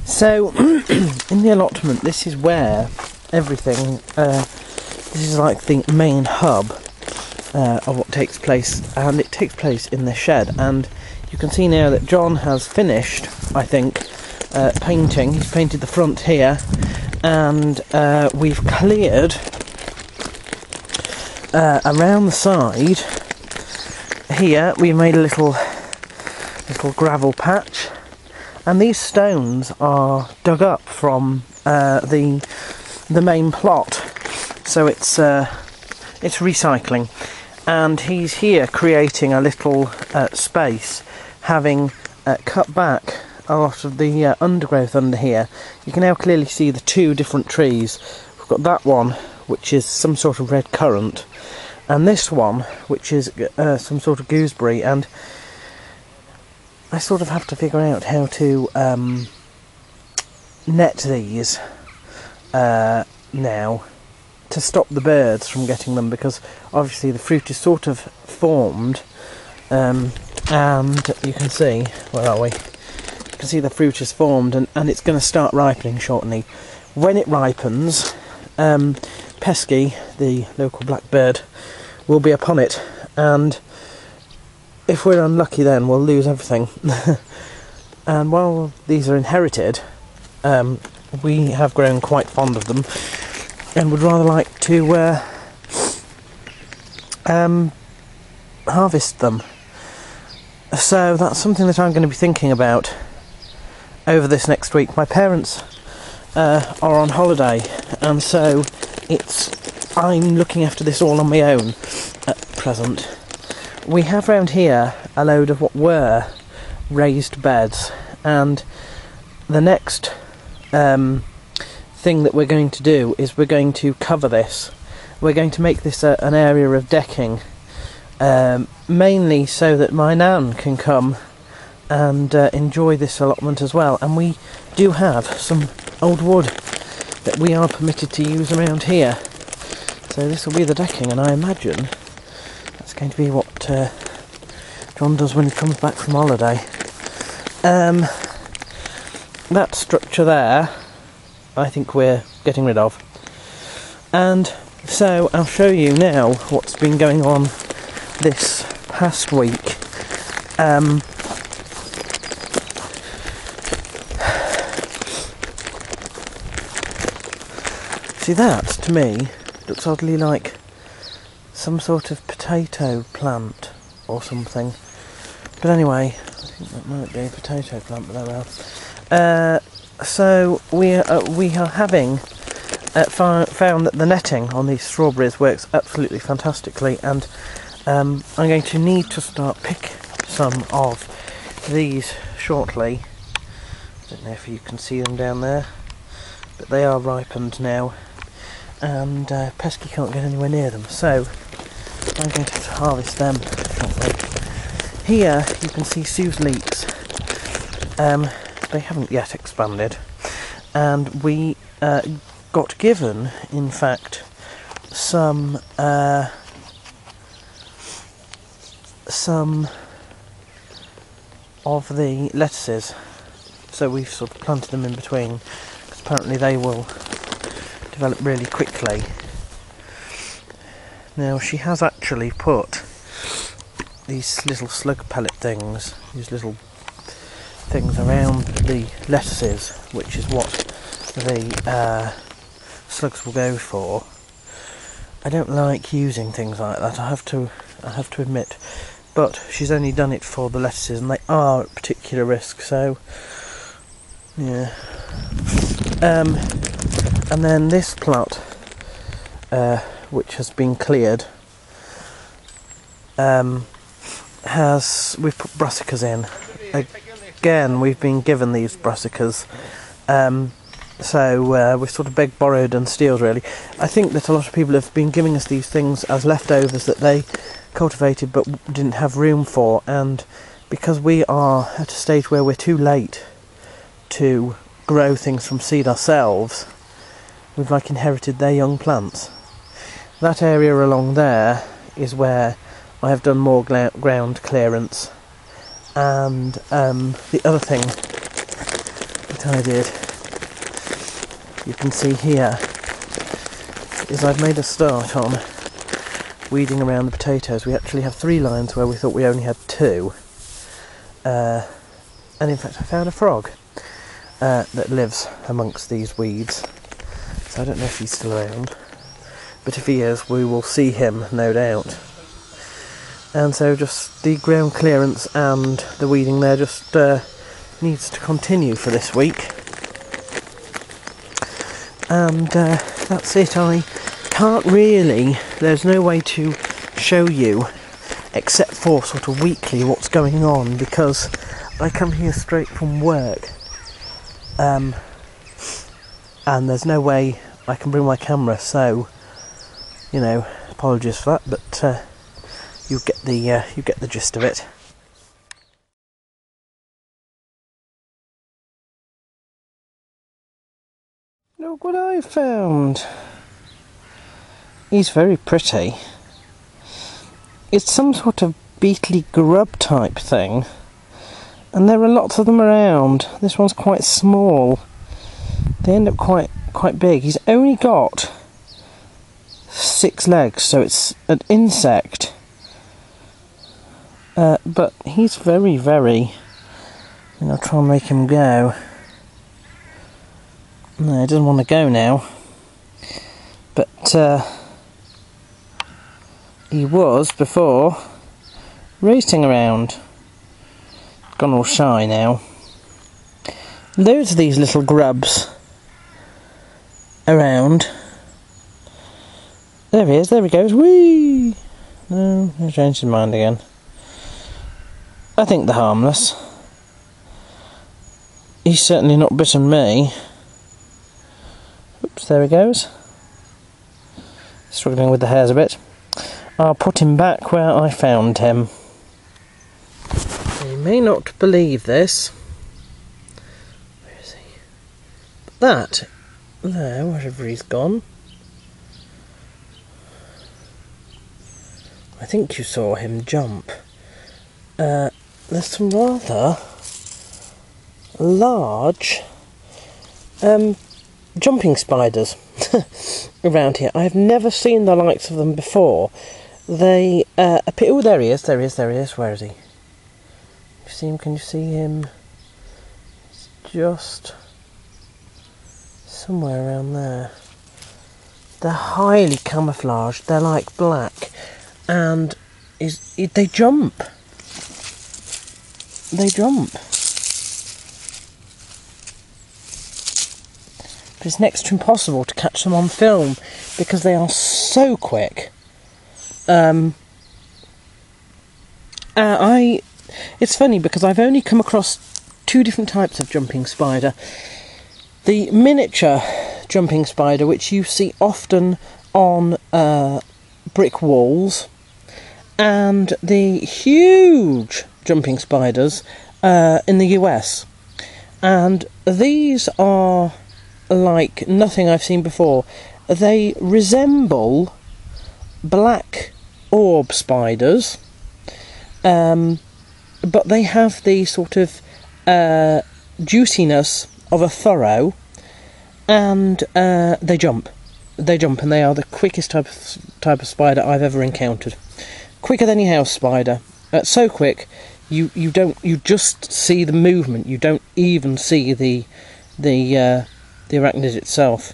So, in the allotment, this is where everything, this is like the main hub of what takes place, and it takes place in this shed. And you can see now that John has finished, I think, painting. He's painted the front here, and we've cleared around the side here. We made a little gravel patch, and these stones are dug up from the main plot, so it's recycling. And he's here creating a little space, having cut back a lot of the undergrowth under here. You can now clearly see the two different trees. We've got that one, which is some sort of red currant, and this one, which is some sort of gooseberry. And I sort of have to figure out how to net these now, to stop the birds from getting them, because obviously the fruit is sort of formed, and you can see, where are we? You can see the fruit is formed, and it's going to start ripening shortly. When it ripens, Pesky, the local blackbird, will be upon it, and if we're unlucky then we'll lose everything. And while these are inherited, we have grown quite fond of them, and would rather like to harvest them. So that's something that I'm going to be thinking about over this next week. My parents are on holiday, and so I'm looking after this all on my own at present. We have round here a load of what were raised beds, and the next thing that we're going to do is we're going to cover this. We're going to make this an area of decking, mainly so that my nan can come and enjoy this allotment as well. And we do have some old wood that we are permitted to use around here, so this will be the decking, and I imagine that's going to be what John does when he comes back from holiday. That structure there, I think we're getting rid of. And so I'll show you now what's been going on this past week. See, that to me looks oddly like some sort of potato plant or something. But anyway, I think that might be a potato plant, but oh well. So we are having found that the netting on these strawberries works absolutely fantastically, and I'm going to need to start pick some of these shortly. I don't know if you can see them down there, but they are ripened now, and Pesky can't get anywhere near them, so I'm going to have to harvest them shortly. Here you can see Sue's leeks. They haven't yet expanded, and we got given, in fact, some of the lettuces, so we've sort of planted them in between, because apparently they will develop really quickly. Now, she has actually put these little slug pellet things, these little things around the lettuces, which is what the slugs will go for. I don't like using things like that, I have to admit, but she's only done it for the lettuces, and they are at particular risk, so yeah. And then this plot, which has been cleared, we've put brassicas in. Again, we've been given these brassicas, so we've sort of begged, borrowed and stealed, really. I think that a lot of people have been giving us these things as leftovers that they cultivated but didn't have room for, and because we are at a stage where we're too late to grow things from seed ourselves, we've like inherited their young plants. That area along there is where I have done more ground clearance, and the other thing that that I did, you can see here, is I've made a start on weeding around the potatoes. We actually have 3 lines where we thought we only had 2. And in fact I found a frog that lives amongst these weeds. So I don't know if he's still around, but if he is, we will see him, no doubt. And so just the ground clearance and the weeding there just needs to continue for this week. And that's it. I can't really, there's no way to show you, except for sort of weekly, what's going on, because I come here straight from work. And there's no way I can bring my camera, so, you know, apologies for that, but you get the gist of it. Look what I found. He's very pretty. It's some sort of beetly grub type thing, and there are lots of them around. This one's quite small. They end up quite big. He's only got 6 legs, so it's an insect. But he's very, and I'll try and make him go. No, he doesn't want to go now. But he was before racing around. Gone all shy now. Loads of these little grubs around. There he is, there he goes. Whee! No, he's changed his mind again. I think they're harmless. He's certainly not bitten me. Oops, there he goes. Struggling with the hairs a bit. I'll put him back where I found him. You may not believe this. Where is he? That, there, wherever he's gone. I think you saw him jump. There's some rather large jumping spiders around here. I have never seen the likes of them before. They appear. Oh, there he is. There he is. Where is he? You see him? Can you see him? It's just somewhere around there. They're highly camouflaged. They're like black, and they jump. They jump. But it's next to impossible to catch them on film because they are so quick. It's funny because I've only come across 2 different types of jumping spider. The miniature jumping spider, which you see often on brick walls, and the huge jumping spiders in the US. And these are like nothing I've seen before. They resemble black orb spiders, but they have the sort of juiciness of a furrow, and they jump, and they are the quickest type of spider I've ever encountered. Quicker than your house spider. So quick, you just see the movement. You don't even see the arachnid itself.